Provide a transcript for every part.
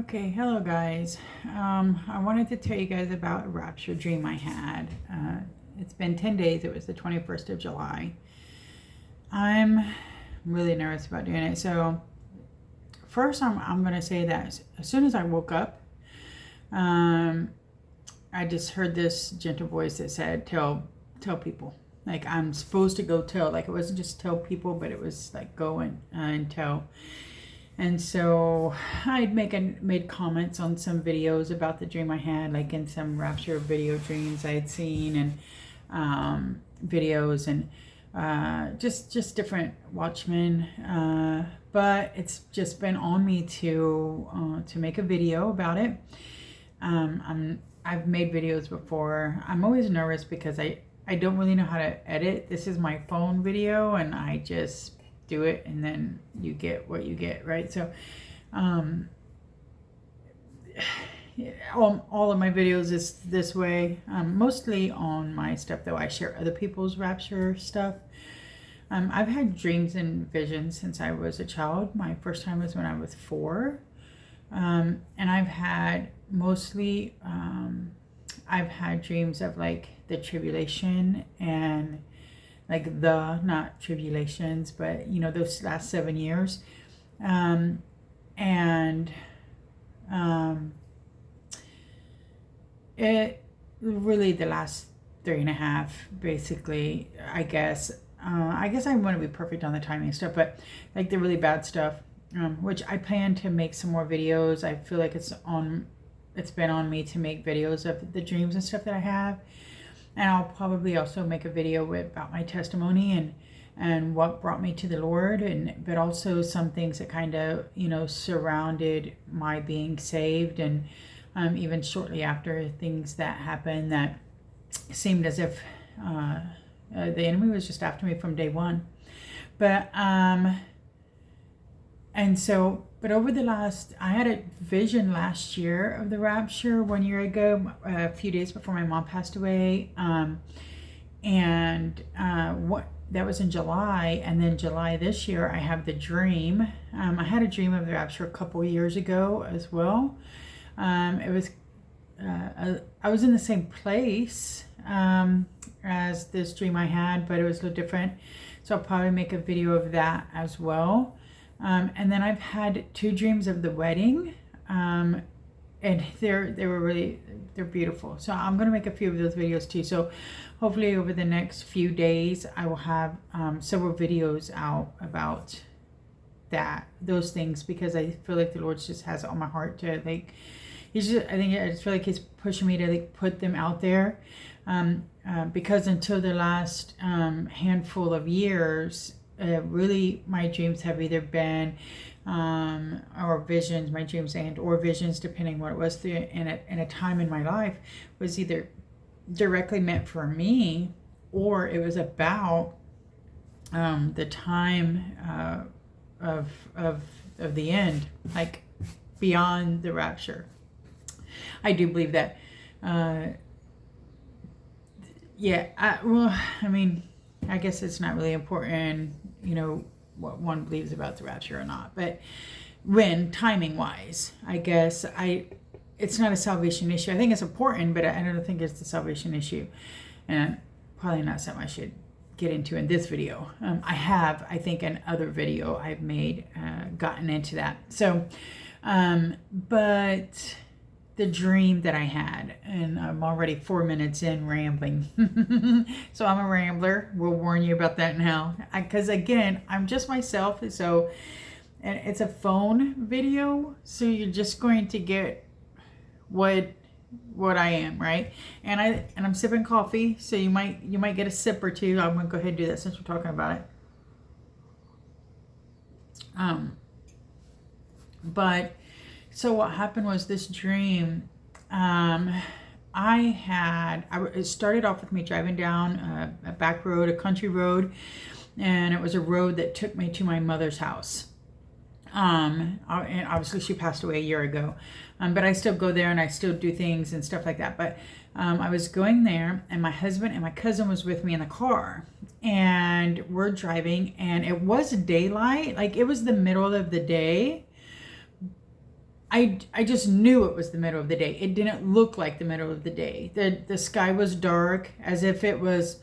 Okay, hello guys. I wanted to tell you guys about a rapture dream I had. It's been 10 days. It was the 21st of July. I'm really nervous about doing it. So first I'm going to say that as soon as I woke up, I just heard this gentle voice that said, tell people. Like I'm supposed to go tell. Like it wasn't just tell people, but it was like go and tell. And so I'd made comments on some videos about the dream I had, like in some rapture video dreams I had seen, and videos, and just different watchmen. But it's just been on me to make a video about it. I've made videos before. I'm always nervous because I don't really know how to edit. This is my phone video, and I just do it, and then you get what you get, right? So all of my videos is this way. Mostly on my stuff though, I share other people's rapture stuff. I've had dreams and visions since I was a child. My first time was when I was 4. And I've had mostly I've had dreams of like the tribulation, and like not tribulations, but you know, those last 7 years. It really the last 3.5, basically, I guess. I guess I want to be perfect on the timing stuff, but like the really bad stuff, which I plan to make some more videos. I feel like it's been on me to make videos of the dreams and stuff that I have. And I'll probably also make a video about my testimony and what brought me to the Lord, but also some things that kind of, you know, surrounded my being saved, and even shortly after, things that happened that seemed as if the enemy was just after me from day one. But but over the last, I had a vision last year of the rapture 1 year ago, a few days before my mom passed away. That was in July, and then July this year, I have the dream. I had a dream of the rapture a couple years ago as well. It was, I was in the same place as this dream I had, but it was a little different. So I'll probably make a video of that as well. And then I've had 2 dreams of the wedding, and they're beautiful. So I'm going to make a few of those videos too. So hopefully over the next few days, I will have several videos out about those things, because I feel like the Lord just has it on my heart to like, I just feel like he's pushing me to like put them out there. Because until the last handful of years, really my dreams have either been or visions, my dreams or visions, depending what it was in a time in my life, was either directly meant for me, or it was about the time of the end, like beyond the rapture. I do believe that. I guess it's not really important, you know, what one believes about the rapture or not. But when timing wise, I guess it's not a salvation issue. I think it's important, but I don't think it's the salvation issue, and probably not something I should get into in this video. I think in other video I've made, gotten into that. So, but the dream that I had, and I'm already 4 minutes in rambling. So I'm a rambler. We'll warn you about that now. Because again, I'm just myself. So, and it's a phone video. So you're just going to get what I am, right? And I'm sipping coffee. So you might get a sip or two. I'm going to go ahead and do that since we're talking about it. But so what happened was this dream, it started off with me driving down a back road, a country road, and it was a road that took me to my mother's house. And obviously she passed away a year ago, but I still go there and I still do things and stuff like that. But I was going there, and my husband and my cousin was with me in the car, and we're driving, and it was daylight, like it was the middle of the day, I just knew it was the middle of the day. It didn't look like the middle of the day. The sky was dark, as if it was,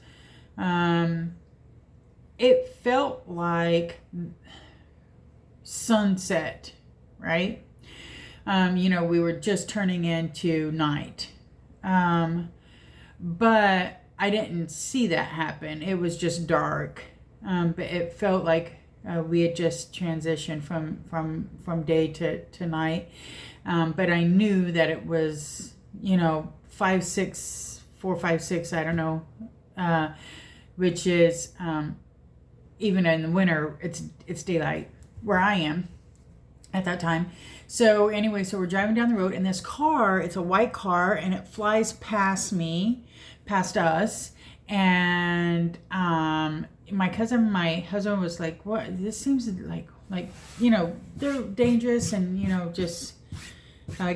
it felt like sunset, right? You know, we were just turning into night. But I didn't see that happen. It was just dark. But it felt like we had just transitioned from day to night. But I knew that it was, you know, 5, 6, 4, 5, 6, I don't know, which is, even in the winter, it's daylight where I am at that time. So anyway, so we're driving down the road, and this car, it's a white car, and it flies past us, and my cousin, my husband was like, what, this seems like, you know, they're dangerous, and, you know, just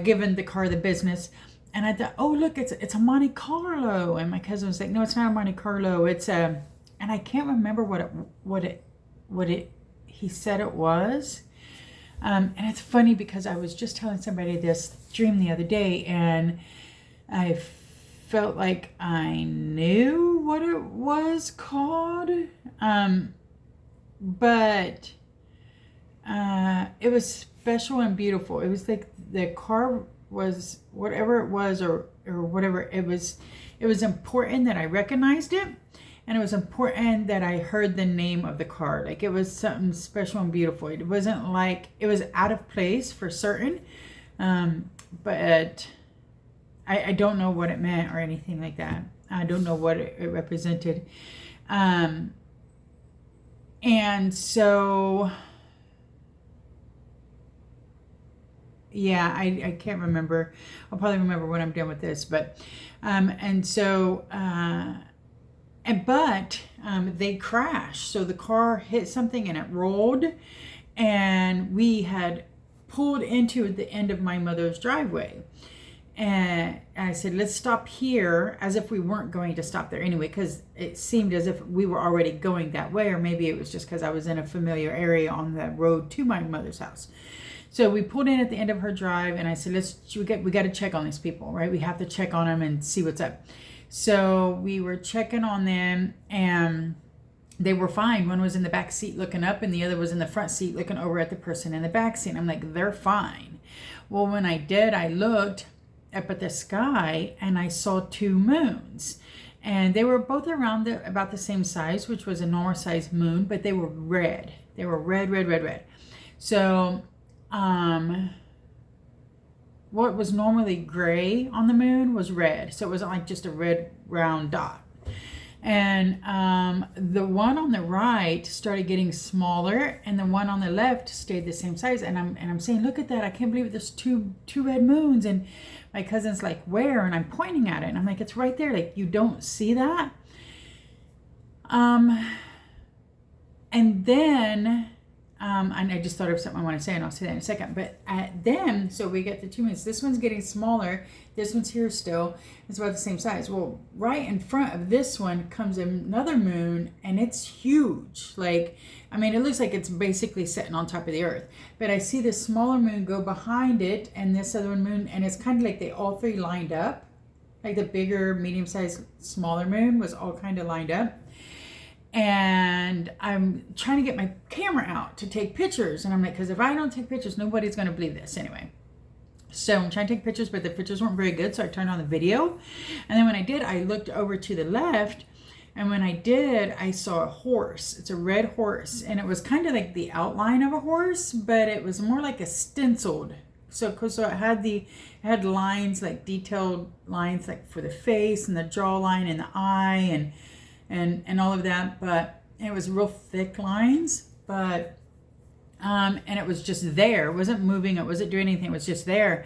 giving the car the business. And I thought, oh, look, it's a Monte Carlo. And my cousin was like, no, it's not a Monte Carlo, it's a, and I can't remember what he said it was. And it's funny because I was just telling somebody this dream the other day, and I felt like I knew what it was called. But it was special and beautiful. It was like the car was whatever it was, or whatever it was important that I recognized it. And it was important that I heard the name of the car. Like, it was something special and beautiful. It wasn't like, it was out of place for certain. But I don't know what it meant or anything like that. I don't know what it represented. And so, yeah, I can't remember. I'll probably remember when I'm done with this. But, and so, but they crashed. So the car hit something and it rolled, and we had pulled into the end of my mother's driveway. And I said, let's stop here, as if we weren't going to stop there anyway, because it seemed as if we were already going that way, or maybe it was just because I was in a familiar area on the road to my mother's house. So we pulled in at the end of her drive, and I said, we got to check on these people, right? We have to check on them and see what's up. So we were checking on them, and they were fine. One was in the back seat looking up, and the other was in the front seat looking over at the person in the back seat. I'm like, they're fine. Well, when I did, I looked up at the sky, and I saw 2 moons, and they were both around about the same size, which was a normal size moon, but they were red. They were red. So, what was normally gray on the moon was red. So it wasn't like just a red round dot. And the one on the right started getting smaller, and the one on the left stayed the same size. And I'm saying, look at that! I can't believe there's two red moons. And my cousin's like, where? And I'm pointing at it, and I'm like, it's right there. Like, you don't see that? And then. And I just thought of something I want to say, and I'll say that in a second. But then, so we get the 2 moons. This one's getting smaller. This one's here still. It's about the same size. Well, right in front of this one comes another moon, and it's huge. Like, I mean, it looks like it's basically sitting on top of the earth. But I see this smaller moon go behind it, and this other moon, and it's kind of like they all 3 lined up. Like the bigger, medium-sized, smaller moon was all kind of lined up. And I'm trying to get my camera out to take pictures. And I'm like, because if I don't take pictures, nobody's going to believe this anyway. So I'm trying to take pictures, but the pictures weren't very good. So I turned on the video. And then when I did, I looked over to the left. And when I did, I saw a horse. It's a red horse. And it was kind of like the outline of a horse, but it was more like a stenciled. So it had lines, like detailed lines, like for the face and the jawline and the eye and all of that, but it was real thick lines, but and it was just there. It wasn't moving, it wasn't doing anything, it was just there.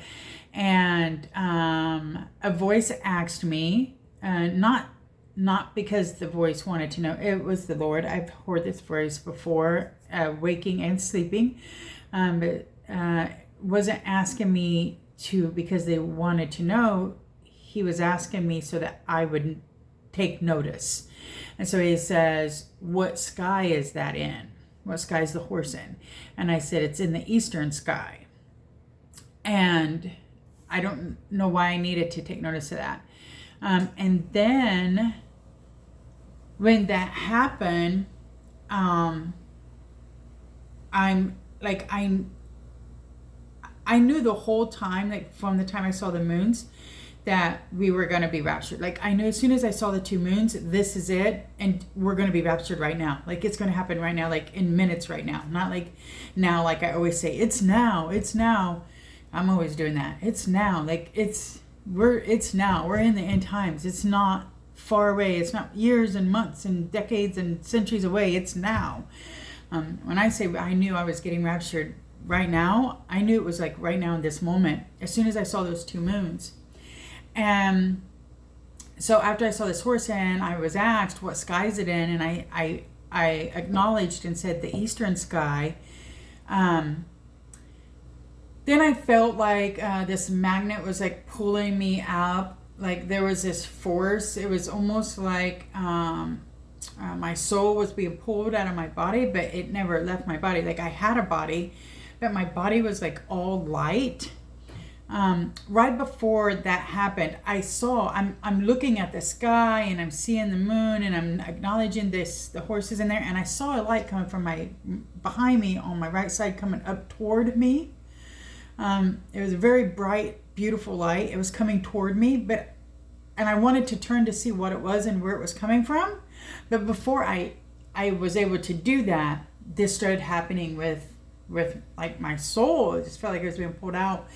And a voice asked me, not because the voice wanted to know, it was the Lord. I've heard this voice before, waking and sleeping, but wasn't asking me to because they wanted to know. He was asking me so that I would take notice. And so he says, what sky is that in? What sky is the horse in? And I said, it's in the eastern sky. And I don't know why I needed to take notice of that. And then when that happened, I'm like, I knew the whole time, like from the time I saw the moons, that we were going to be raptured. Like I knew as soon as I saw the 2 moons, this is it. And we're going to be raptured right now. Like it's going to happen right now, like in minutes right now. Not like now, like I always say, it's now, it's now. I'm always doing that. It's now. Like it's now. We're in the end times. It's not far away. It's not years and months and decades and centuries away. It's now. When I say I knew I was getting raptured right now, I knew it was like right now in this moment. As soon as I saw those 2 moons. And so after I saw this horse and I was asked what sky is it in, and I acknowledged and said the eastern sky. Then I felt like this magnet was like pulling me up. Like there was this force. It was almost like my soul was being pulled out of my body, but it never left my body. Like I had a body, but my body was like all light. Right before that happened, I'm looking at the sky and I'm seeing the moon and I'm acknowledging the horses in there, and I saw a light coming from behind me on my right side coming up toward me. It was a very bright, beautiful light. It was coming toward me, and I wanted to turn to see what it was and where it was coming from. But before I was able to do that, this started happening with like my soul. It just felt like it was being pulled out.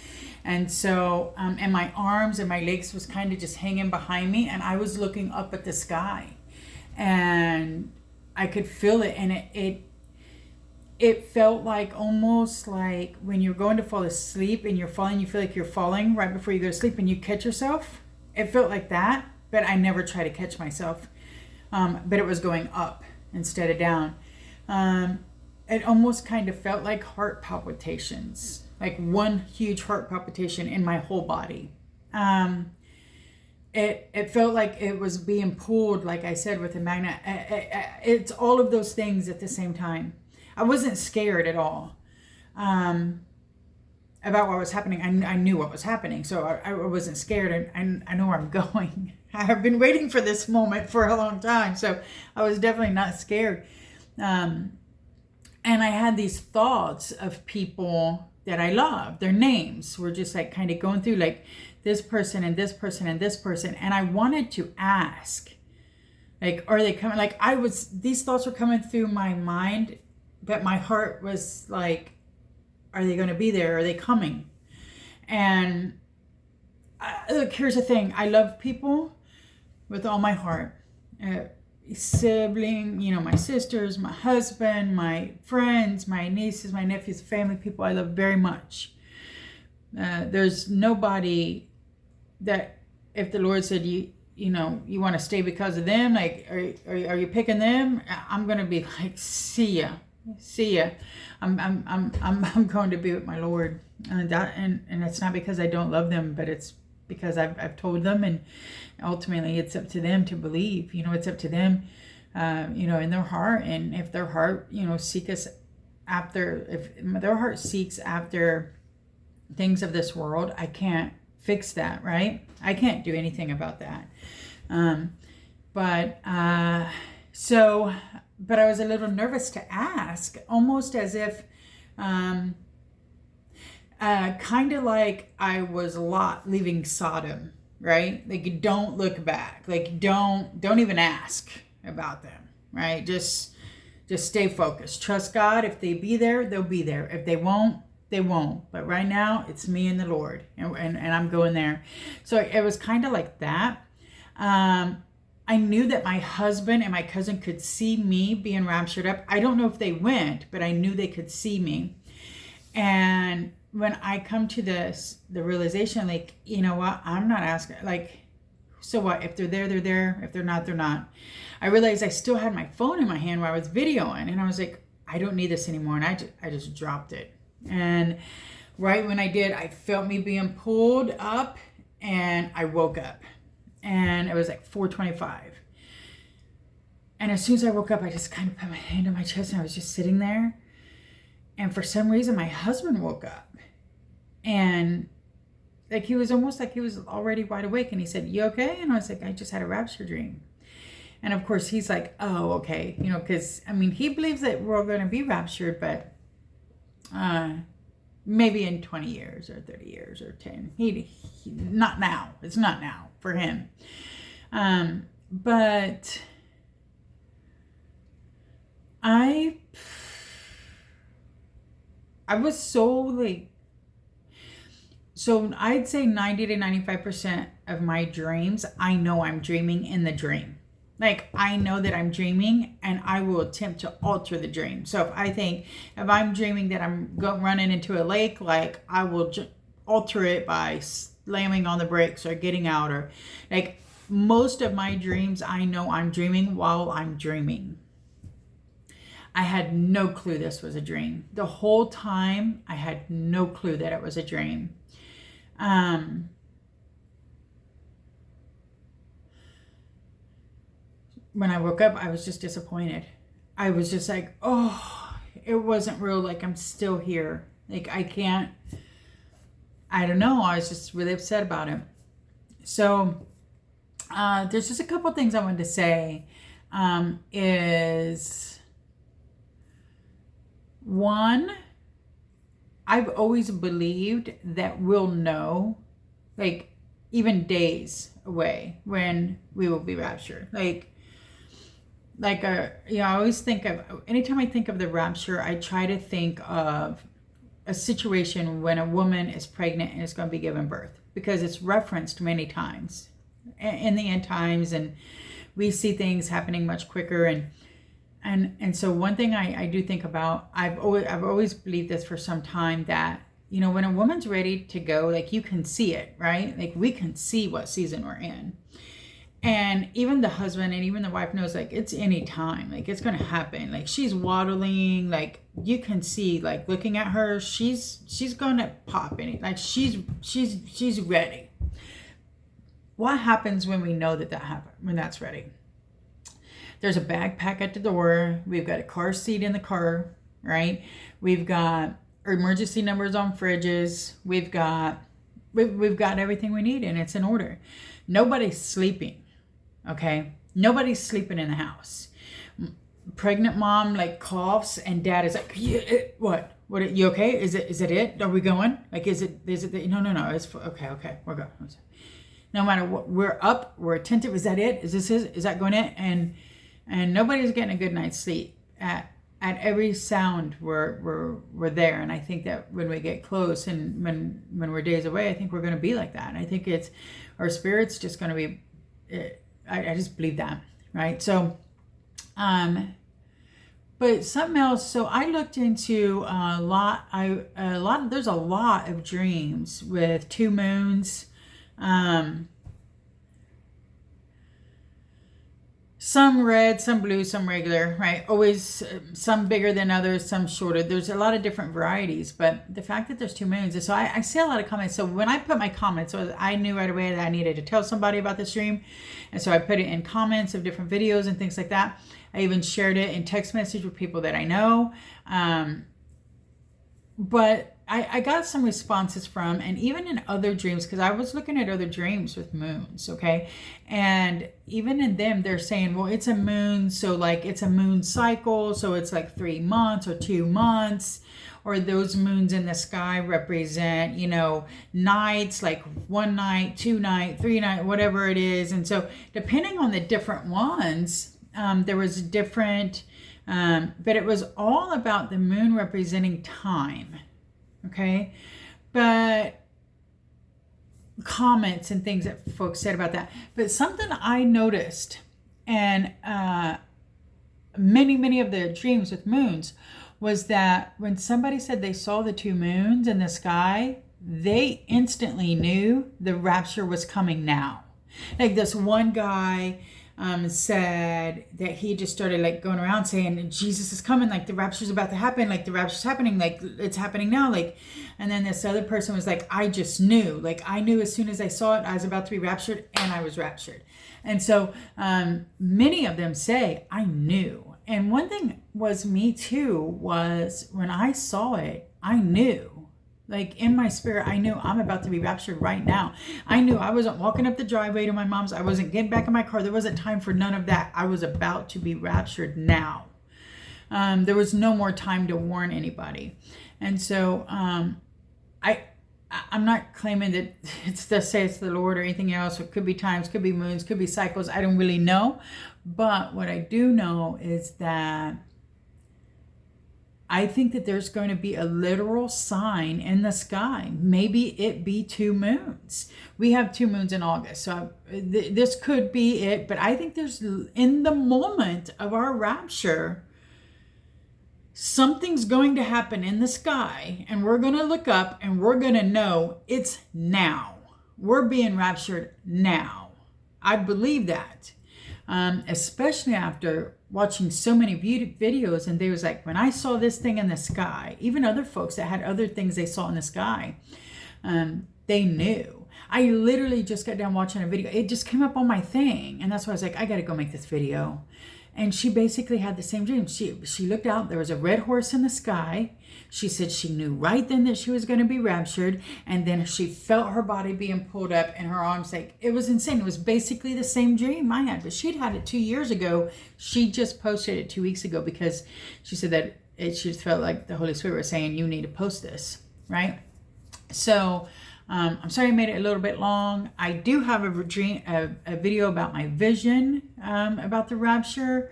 And so, and my arms and my legs was kind of just hanging behind me, and I was looking up at the sky, and I could feel it, and it felt like almost like when you're going to fall asleep and you're falling, you feel like you're falling right before you go to sleep and you catch yourself. It felt like that, but I never try to catch myself. But it was going up instead of down. It almost kind of felt like heart palpitations. Like one huge heart palpitation in my whole body. It felt like it was being pulled, like I said, with a magnet. It's all of those things at the same time. I wasn't scared at all about what was happening. I knew what was happening, so I wasn't scared, and I know where I'm going. I have been waiting for this moment for a long time, so I was definitely not scared. And I had these thoughts of people that I love. Their names were just like kind of going through, like this person and this person and this person. And I wanted to ask, like, are they coming? Like these thoughts were coming through my mind, but my heart was like, are they going to be there? Are they coming? And look, here's the thing. I love people with all my heart. Sibling, my sisters, my husband, my friends, my nieces, my nephews, family, people I love very much. There's nobody that if the Lord said you want to stay because of them, like are you picking them? I'm gonna be like, see ya. I'm going to be with my Lord, and it's not because I don't love them, but it's because I've told them, and ultimately it's up to them to believe. It's up to them, in their heart. And if their heart, if their heart seeks after things of this world, I can't fix that, right? I can't do anything about that. But I was a little nervous to ask, almost as if, kind of like I was Lot leaving Sodom, right? Like, don't look back. Like, don't even ask about them, right? Just stay focused. Trust God. If they be there, they'll be there. If they won't, they won't. But right now, it's me and the Lord, and I'm going there. So it was kind of like that. I knew that my husband and my cousin could see me being raptured up. I don't know if they went, but I knew they could see me. And when I come to the realization, like, you know what, I'm not asking, like, so what? If they're there, they're there. If they're not, they're not. I realized I still had my phone in my hand while I was videoing, and I was like, I don't need this anymore. And I just dropped it. And right when I did, I felt me being pulled up, and I woke up. And it was like 4:25. And as soon as I woke up, I just kind of put my hand on my chest, and I was just sitting there. And for some reason, my husband woke up. And like, he was almost like he was already wide awake. And he said, "You okay?" And I was like, "I just had a rapture dream." And of course he's like, "Oh, okay." You know, because I mean, he believes that we're all going to be raptured, but maybe in 20 years or 30 years or 10. He not now. It's not now for him. But I was so like, so I'd say 90 to 95% of my dreams, I know I'm dreaming in the dream. Like, I know that I'm dreaming, and I will attempt to alter the dream. So if I'm dreaming that I'm running into a lake, like, I will alter it by slamming on the brakes or getting out, or like, most of my dreams, I know I'm dreaming while I'm dreaming. I had no clue this was a dream. The whole time, I had no clue that it was a dream. When I woke up, I was just disappointed. I was just like, oh, it wasn't real. Like, I'm still here. Like, I don't know. I was just really upset about it. So, there's just a couple things I wanted to say. Is one, I've always believed that we'll know, like, even days away when we will be raptured. I always think of, anytime I think of the rapture, I try to think of a situation when a woman is pregnant and is going to be given birth, because it's referenced many times in the end times, and we see things happening much quicker. And so one thing I do think about, I've always believed this for some time, that, you know, when a woman's ready to go, like, you can see it, right? Like, we can see what season we're in. And even the husband and even the wife knows, like, it's any time, like, it's going to happen. Like, she's waddling, like, you can see, like, looking at her, she's going to pop in it. Like, she's ready. What happens when we know that happened, when that's ready? There's a backpack at the door. We've got a car seat in the car, right? We've got emergency numbers on fridges. We've got everything we need, and it's in order. Nobody's sleeping, okay? Nobody's sleeping in the house. Pregnant mom, like, coughs, and dad is like, yeah, what? What? You okay? Is it? Are we going? Like, is it? No. It's okay. We're going. No matter what, we're up. We're attentive. Is that it? Is that going in? And nobody's getting a good night's sleep. At every sound, we're there. And I think that when we get close, and when we're days away, I think we're going to be like that. And I think it's our spirit's just going to be. I just believe that, right? So, but something else. So I looked into there's a lot of dreams with two moons. Some red, some blue, some regular, right? Always some bigger than others, some shorter. There's a lot of different varieties, but the fact that there's two moons. So I see a lot of comments. So when I put my comments, so I knew right away that I needed to tell somebody about this dream. And so I put it in comments of different videos and things like that. I even shared it in text message with people that I know. But I got some responses from, and even in other dreams, because I was looking at other dreams with moons, okay? And even in them, they're saying, well, it's a moon, so like it's a moon cycle, so it's like 3 months or 2 months, or those moons in the sky represent, you know, nights, like 1 night, 2 night, 3 night, whatever it is. And so depending on the different ones, there was different, but it was all about the moon representing time. Okay, but comments and things that folks said about that. But something I noticed, and many of the dreams with moons, was that when somebody said they saw the 2 moons in the sky, they instantly knew the rapture was coming now. Like, this one guy said that he just started, like, going around saying, Jesus is coming, like, the rapture's about to happen, like, the rapture's happening, like, it's happening now, like. And then this other person was like, I just knew, like, I knew as soon as I saw it, I was about to be raptured, and I was raptured. And so many of them say, I knew. And one thing was me too, was when I saw it, I knew. Like in my spirit, I knew I'm about to be raptured right now. I knew I wasn't walking up the driveway to my mom's. I wasn't getting back in my car. There wasn't time for none of that. I was about to be raptured now. There was no more time to warn anybody. And so I'm not claiming that it's thus says the Lord or anything else. It could be times, could be moons, could be cycles. I don't really know. But what I do know is that I think that there's going to be a literal sign in the sky. Maybe it be 2 moons. We have 2 moons in August. So this could be it. But I think there's, in the moment of our rapture, something's going to happen in the sky. And we're going to look up and we're going to know it's now. We're being raptured now. I believe that. Especially after watching so many videos, and they was like, when I saw this thing in the sky, even other folks that had other things they saw in the sky, they knew. I literally just got done watching a video. It just came up on my thing, and that's why I was like, I gotta go make this video. And she basically had the same dream. She looked out, there was a red horse in the sky. She said she knew right then that she was going to be raptured. And then she felt her body being pulled up and her arms, like, it was insane. It was basically the same dream I had, but she'd had it 2 years ago. She just posted it 2 weeks ago because she said that she just felt like the Holy Spirit was saying, you need to post this, right? So I'm sorry I made it a little bit long. I do have a video about my vision about the rapture.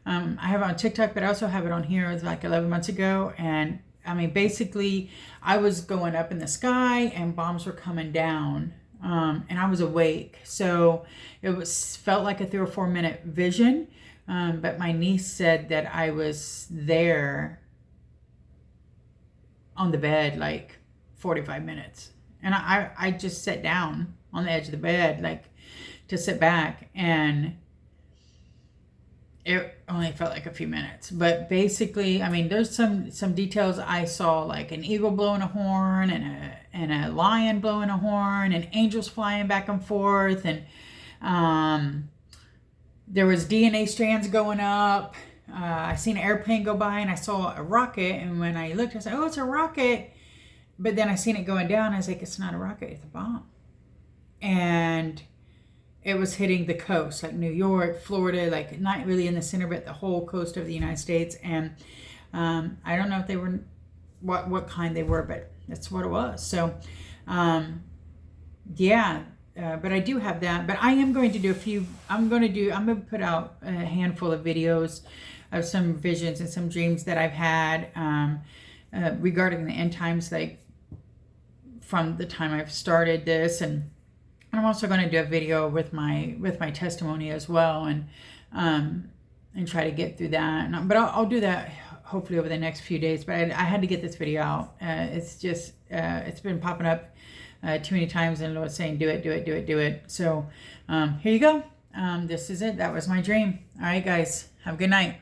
I have it on TikTok, but I also have it on here. It was like 11 months ago. And I mean, basically, I was going up in the sky and bombs were coming down. And I was awake. So it felt like a 3 or 4 minute vision. But my niece said that I was there on the bed like 45 minutes. And I just sat down on the edge of the bed, like to sit back, and it only felt like a few minutes. But basically, I mean, there's some details I saw, like an eagle blowing a horn and a lion blowing a horn and angels flying back and forth. And there was DNA strands going up. I seen an airplane go by and I saw a rocket. And when I looked, I said, oh, it's a rocket. But then I seen it going down. I was like, it's not a rocket, it's a bomb. And it was hitting the coast, like New York, Florida, like not really in the center, but the whole coast of the United States. And I don't know if they were, what kind they were, but that's what it was. So, yeah, but I do have that. But I am going to do I'm going to put out a handful of videos of some visions and some dreams that I've had regarding the end times, like from the time I've started this. And I'm also going to do a video with my testimony as well, and try to get through that. But I'll do that hopefully over the next few days. But I had to get this video out. It's just it's been popping up too many times, and Lord's saying, do it, do it, do it, do it. So here you go. This is it. That was my dream. All right, guys. Have a good night.